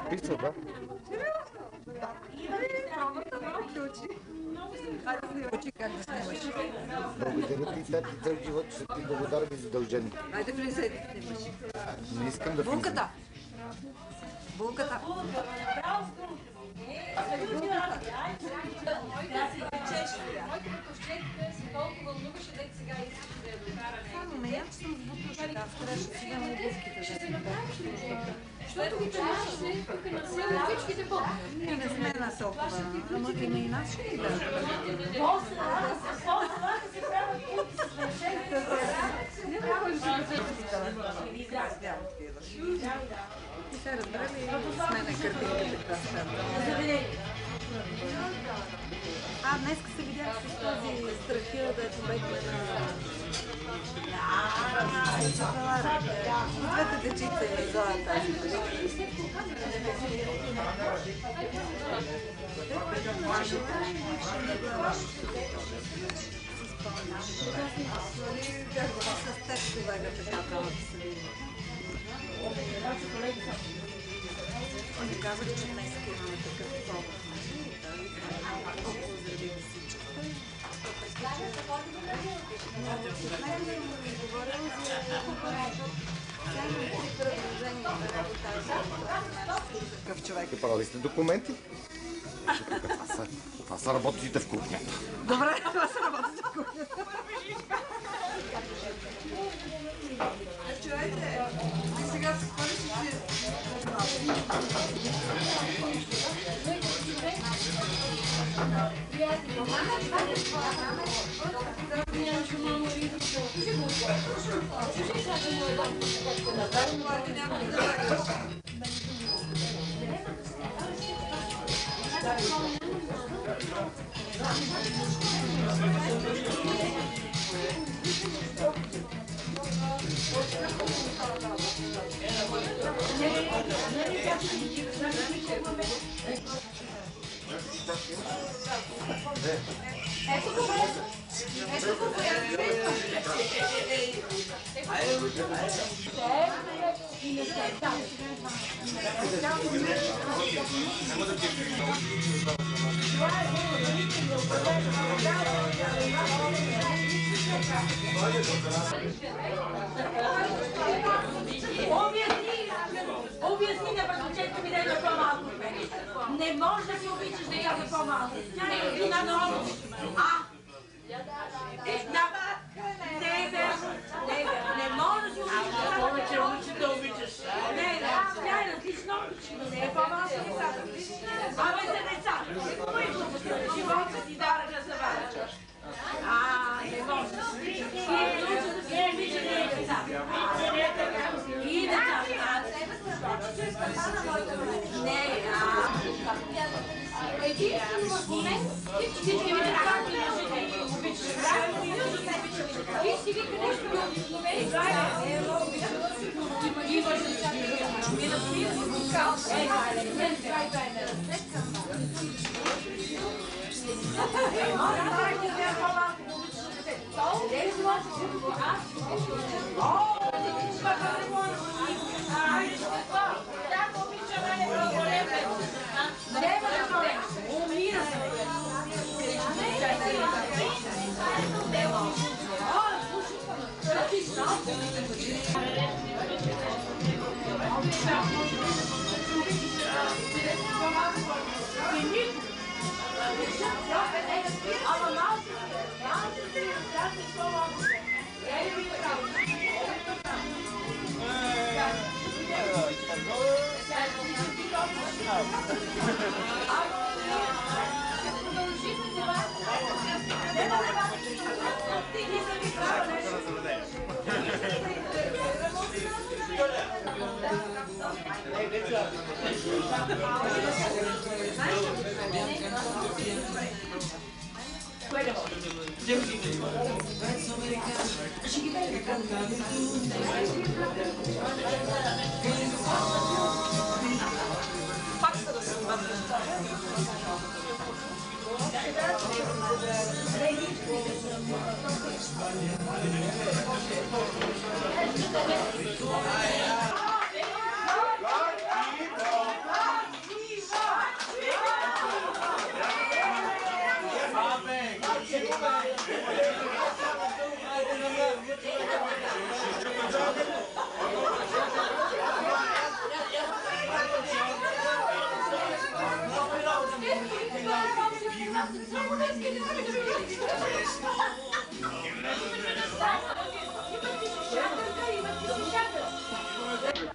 подписал, да? Учи как да снимаш. Благодаря ти, тати, цял живот ще ти благодаря и задължени. Айде влизай да снимаш. Не искам да влизам. Булката! Булката! Само ме я, че съм с бутушка. Аз трябваше да си дам обувките. Защото го чуваш тук на всичките бутушки. Не сме на толкова. Ама има и нас ще ги да. После се правят куци с вече. Не трябва да се и се разбрали и смене картинките каква става. Днес се видях с този страхил, дето бехме на двете дечица и зоя тази. С теб колега така трябва да се види. Не казах, че днес имаме такъв повод. Поздравим всичките. Какъв човек? Правили сте документи? Това са работите в кухнята. Добре, това са работите в кухнята. Чувайте, ти сега се хвалиш, че... Обясни на братовчетка ми да има по-малко. Не можеш да си обичаш да яде по-малко. Тя е вина на обич. Не можеш да си обичаш да повече обичаш да обичаш. Тя е различно обич, но не е по-малко децата. Абе за децата. Живота ти дара за вас. Не можеш. И обичаш да е децата. И децата. Единствено в момент всички ми трябва да обичаш. И си вика нещо необикновено. Имаш да си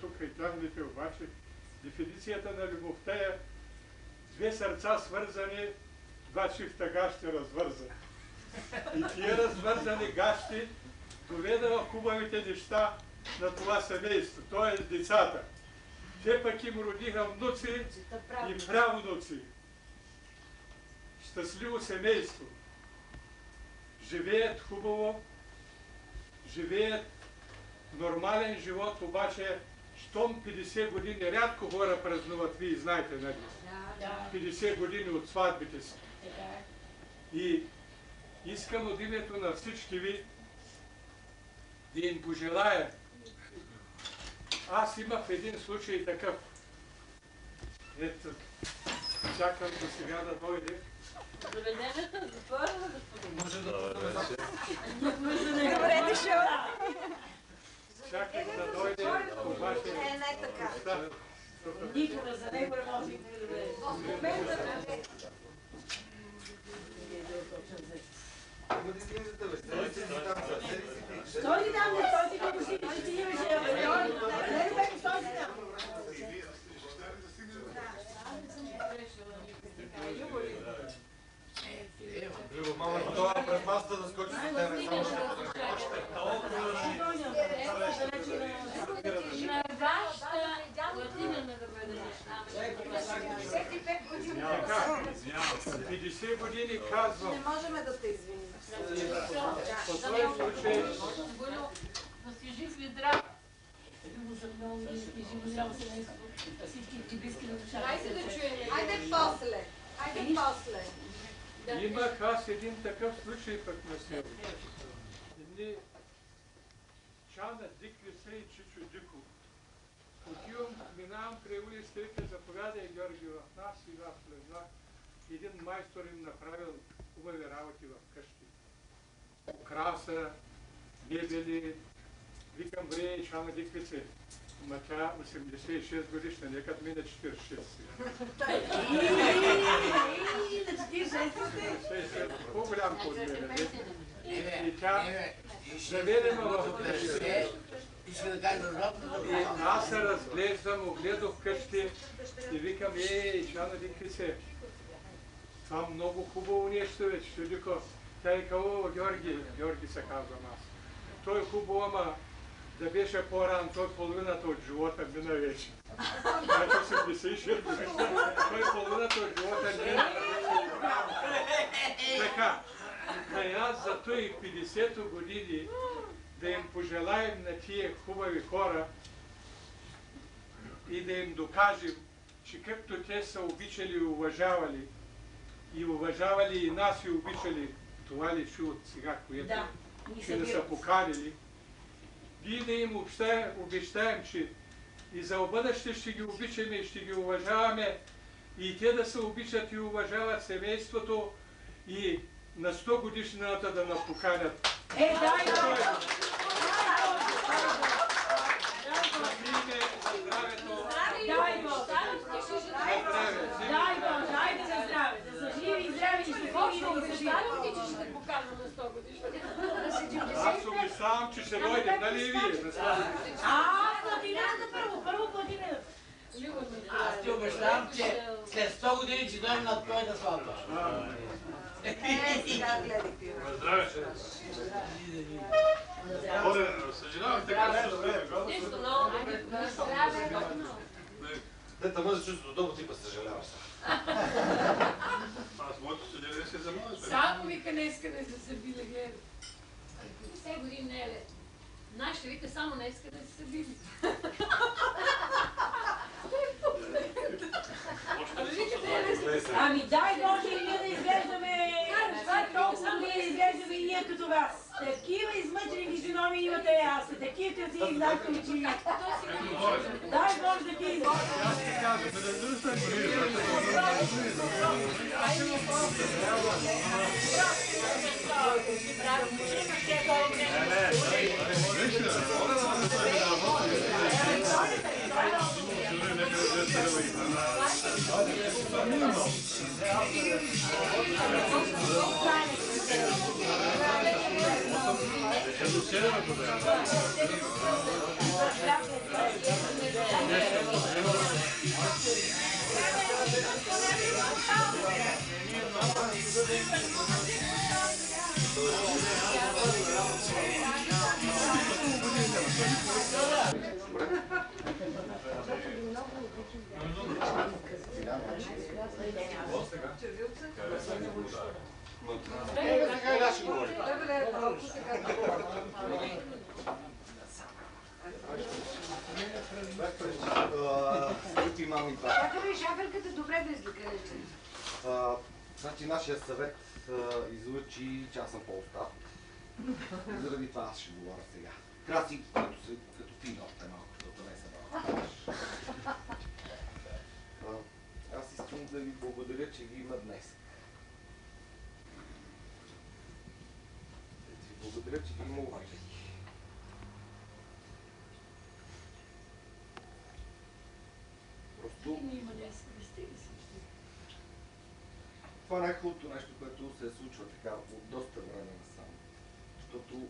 Тук и тъмните обаче, дефиницията на любовта е две сърца свързани, два чифта гащи развързани. И тия развързани гащи доведаха хубавите неща на това семейство, т.е. децата. Те пък им родиха внуци и правнуци. Щастливо семейство. Живеят хубаво, живеят нормален живот, обаче щом 50 години, рядко хора празнуват, вие знаете, нали? 50 години от сватбите си. И искам от името на всички ви да им пожелая. Аз имах един случай такъв. Ето, чакам до сега да дойде. Заведенията затворено, господин. Добре дошъл. Чакам да дойде, обаче... Не така. Никога за него не може никога да бъде. Стой си там, стой си като си, ще ти имаш не бе, стой си там. Мама, това пред масата да скочи с тебе, само ще На вашата латина да бъдеш. 65 години. Така, 50 години казвам. Не можем да те извиним. По този случай... Да си жив и здрав. Любо за много и живо здраво семейство. Всички ти близки на душата. Айде да чуем. Айде после. Айде после. Имах аз един такъв случай пък на село. Едни Чана, Дикли се и Чичо Дико. Отивам, минавам край улицата, вика, заповядай, Георги, в нас и аз влезнах. Един майстор им направил хубави работи в къщи. Украса, мебели. Викам, бре, Чана Диквице. Ма тя 86 годишна, нека мине 46 сега. По-голям от мене. И тя заведе ме в къщи. И аз се разглеждам, огледах къщи и викам, Чана Диквице, това много хубаво нещо вече. Ще вика, тя е кало, Георги се казвам аз. Той е хубаво, ама да беше по-рано, той половината от живота мина вече. Значи 86 годишна, той половината от живота мина. Така, а аз за той 50 години да им пожелаем на тия хубави хора и да им докажем, че както те са обичали и уважавали и нас и обичали, това ли чу от сега, което ще да са покарили, и да им обещаем, че и за бъдеще ще ги обичаме и ще ги уважаваме, и те да се обичат и уважават семейството, и на 100 годишнината да нас поканят. Дай Дай за здраве, да са живи и здрави и щастливи да ги съживат. Ти, че ще покажем на 100 годишната. Аз обещавам, че ще дойдем, нали и вие? Платината първо платината. Аз ти обещавам, че след 100 години ще дойдем на твоята сватба. Сега гледайте. Здраве, съжалявам така, Нищо много. Дета мъже чувството дълго типа съжаляваш. Аз моето съжаление се за моето. Само вика не иска да се били гледа. 50 години не е лето. Нашите вика само не иска да се били. Ами дай Боже и ние да изглеждаме, толкова да изглеждаме и ние като вас. Такива измъчени физиономии имате и аз. Такива тези знакови чини. Дай Боже да ги Не, Скъпи мами и папи, Чакаме и шаферката добре да изликарете. значи нашия съвет излъчи, че аз съм по-остар. Заради това аз ще говоря сега. Краси, като пина още малко, защото не се малко. Аз искам да ви благодаря, че ги има днес. Да ви благодаря, че ги има уважение. Просто това е най-хубавото нещо, което се случва така от доста време насам. Защото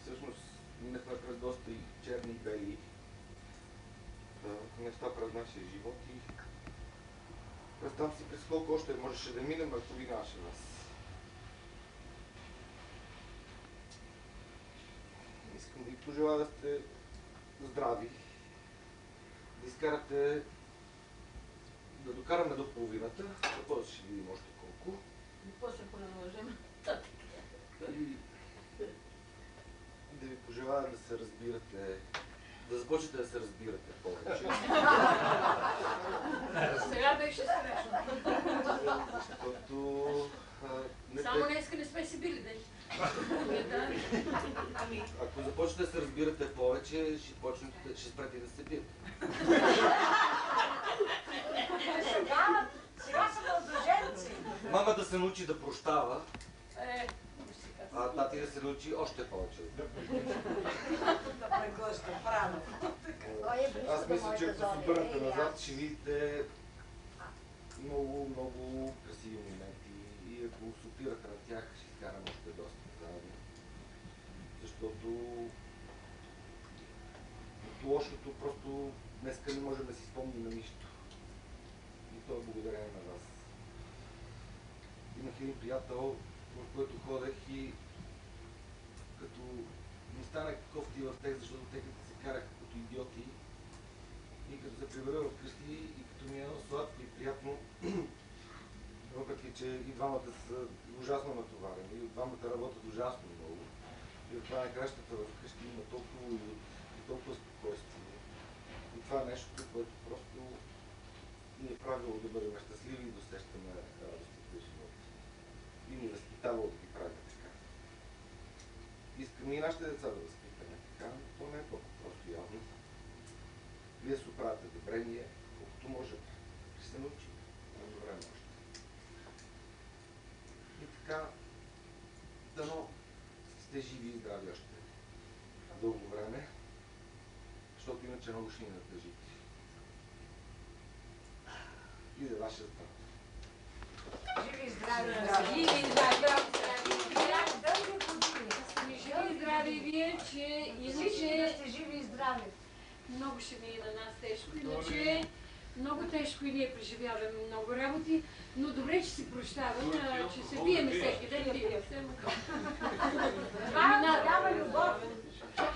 всъщност минахме през доста и черни и бели неща през нашия живот и представям си през колко още можеше да минем, ако ви нямаше вас. Искам да ви пожелая да сте здрави, да изкарате, да докараме до половината, а после ще видим още колко. И после продължим. И да ви пожелая да се разбирате, да започнете да се разбирате повече. Сега беше страшно. Защото Само днеска не сме се били, да. ако започнете да се разбирате повече, ще спрете да се биете. Сега са младоженци. Мама да се научи да прощава, а тати да се научи още повече. Да преглъща правилно. Аз мисля, че ако се обърнете назад, ще видите много, много красиви моменти и ако се опирате на тях, ще изкарам още доста заедно. Защото от лошото просто днеска не можем да си спомним на нищо. И то е благодарение на вас. Имах един приятел, в който ходех и като ми стана кофти в тях, защото те като се караха като идиоти и като се прибера вкъщи и като ми е едно сладко и приятно, въпреки че и двамата са ужасно натоварени, и двамата работят ужасно много. И от това на кращата вкъщи има толкова уют и толкова спокойствие. И това е нещо, което просто ни е правило да бъдем щастливи и да усещаме радостите в живота. И ни възпитавало да ги правим така. Искаме и нашите деца да възпитаме така, но то не е толкова просто явно. Вие се оправяте добре, ние колкото можем. Ще се научим. Много време още. И така, дано сте живи и здрави още дълго време, защото иначе много ще ни натъжите. И за ваше здраве. Живи и здрави. Живи и здрави. Дълги години. Живи и здрави вие, че Всички да иначе сте живи и здрави. много ще ни е на нас тежко, иначе много тежко и ние преживяваме много работи, но добре, че си прощавам, че се биеме всеки ден и бием се. Това е голяма любов.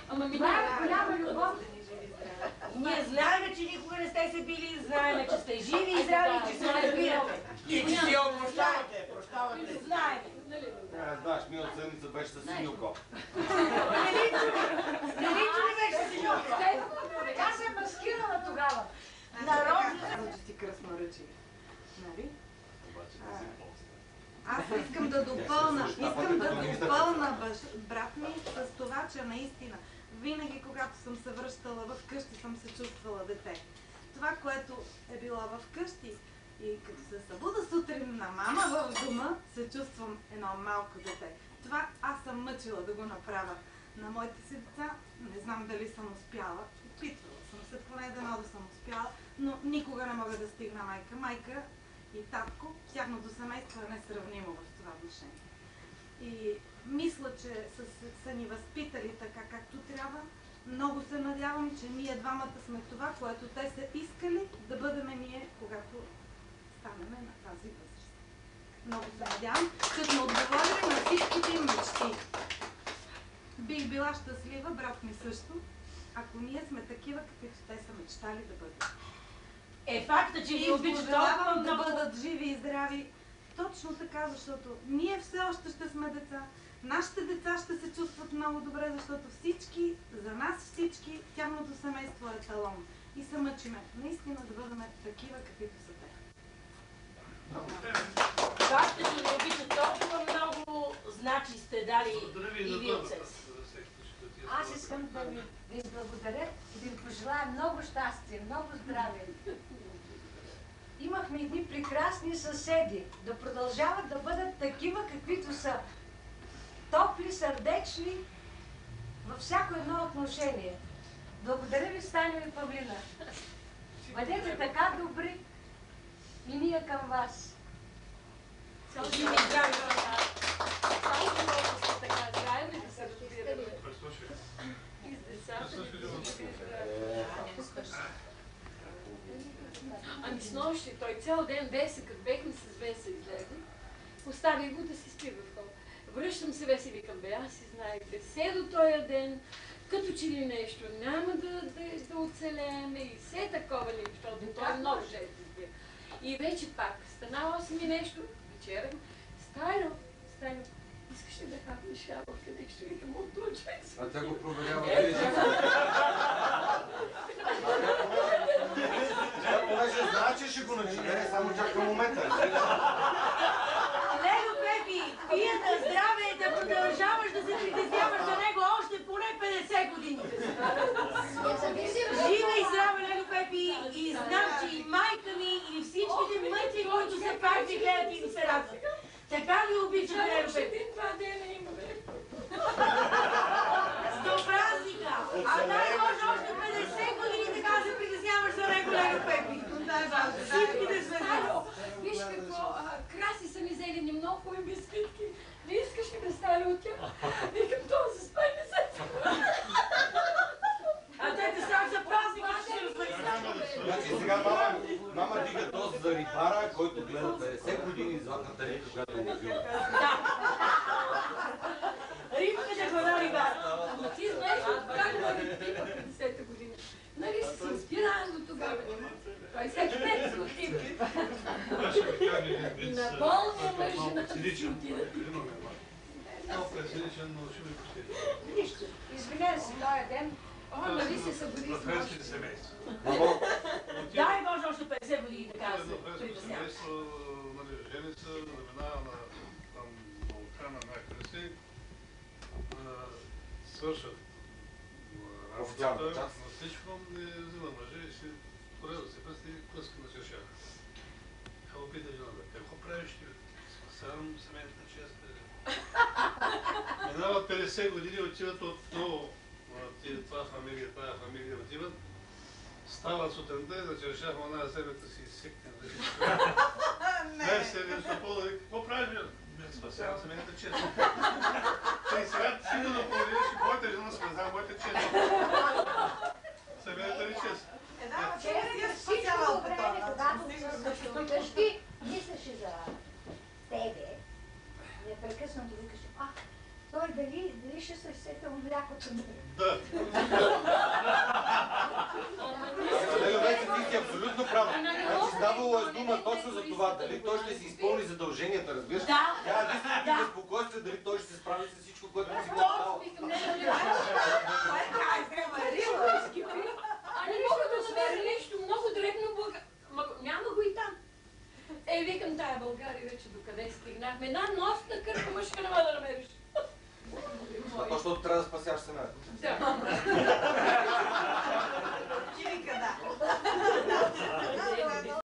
Ама Това минава. е голяма любов. Ние знаем, че никога не сте се били, знаем, че сте живи и здрави, че се разбирате. И че си я прощавате, прощавате. Знаем. Знаеш, миналата седмица беше с Синилко. Не ли беше си Тя се е маскирала тогава. Народно. Че си кръсноръчие. Нали? Аз искам да допълна, брат ми с това, че наистина винаги, когато съм се връщала в къщи, съм се чувствала дете. Това, което е било в къщи и като се събуда сутрин на мама в дома, се чувствам едно малко дете. Това аз съм мъчила да го направя на моите си деца. Не знам дали съм успяла. Опитвала съм се поне дано да съм успяла, но никога не мога да стигна майка. Майка и татко, тяхното семейство е несравнимо в това отношение. И мисля, че са ни възпитали така както трябва. Много се надявам, че ние двамата сме това, което те са искали да бъдем ние, когато станем на тази възраст. Много се надявам, че сме отговорили на всичките им мечти. Бих била щастлива, брат ми също, ако ние сме такива, каквито те са мечтали да бъдат. Факта, че ви обичат толкова да бъдат живи и здрави. Точно така, защото ние все още ще сме деца. Нашите деца ще се чувстват много добре, защото всички, за нас всички, тяхното семейство е талон. И се мъчиме наистина да бъдем такива, каквито са те. Факта, че ви обичат толкова много, значи сте дали и ви от себе си. Аз искам да ви благодаря и да ви пожелая много щастие, много здраве. Имахме едни прекрасни съседи, да продължават да бъдат такива, каквито са. Топли, сърдечни, във всяко едно отношение. Благодаря ви, Станя и Павлина. Бъдете така добри и ние към вас. Живи и здрави! Така, заедно да се разбираме. И с децата. Ами снощи той цял ден Веса, като бехме с Веса излезе, оставих го да си спи в хола. Връщам се, Веса, викам, бе, аз си знаете, все до този ден, като че ли нещо няма да оцелеме и все такова ли, защото той е много жертви сбира. И вече пак, стана 8 и нещо, вечерам, Стайно, искаш ли да хапнеш ябълка, нещо и да му отлуча? А тя го проверява. Тя понеже знае, че ще го начине, само чака момента. Лело, Пепи, пия да здраве и да продължаваш да се притесняваш за него още поне 50 години. Жива и здрава, Лело, Пепи, и знам, че и майка ми, и всичките мъци, които се пак ви гледат и им се радват. Така ли обичам, Лело, Пепи? Два дена имаме. До празника! А дай може още 50 години така да се притесняваш за него, Лело, Пепи. Всичките сме заедно. Виж какво, краси са ми зелени, много хубави бисквитки. Не искаш ли да стане от тях? Викам, това се спай, не се. А те те страх за празника, ще се разлъгнат. Значи сега мама дига този за рибара, който гледа 50 години златната рибка, която е била. Рибката года рибар. Ама ти знаеш как да рибка 50-та година. Нали си се инспиран до тогава? Той всеки ден се отива. И на болния мъжната си отида. Нищо. Извинете се, този ден. Нали се събуди с нощ. Дай Боже още 50 години така да се притеснява. Жени се, заминава на Балкана, някъде си, свършат работата, на всичко, не взима мъже и си порезва се пръсти и пръска на чершака. Тя опита жената, какво правиш ти? Спасявам семейната чест. Минават 50 години, отиват отново това фамилия отиват. Стават сутринта и за чершаха она земята си изсекне. Не, се нещо по-да вика, какво правиш, бе? Спасявам семейната чест. И сега ти да наполовинеш и моята жена спасява моята чест. Семейната ли чест? Всичко време, когато се вкъщи, мислеше за тебе. Непрекъснато викаше, той дали ще се сетя млякото? Да. Вече ти си абсолютно права. Значи ставало е дума точно за това, дали той ще си изпълни задълженията, разбираш? Да. Тя единствено ти безпокойства, дали той ще се справи с всичко, което си го става. А не мога да намеря нещо много дребно, няма го и там. Викам тая България вече докъде стигнахме. Една носна кърка мъжка няма да намериш. Защото трябва да спасяваш семейството. Да.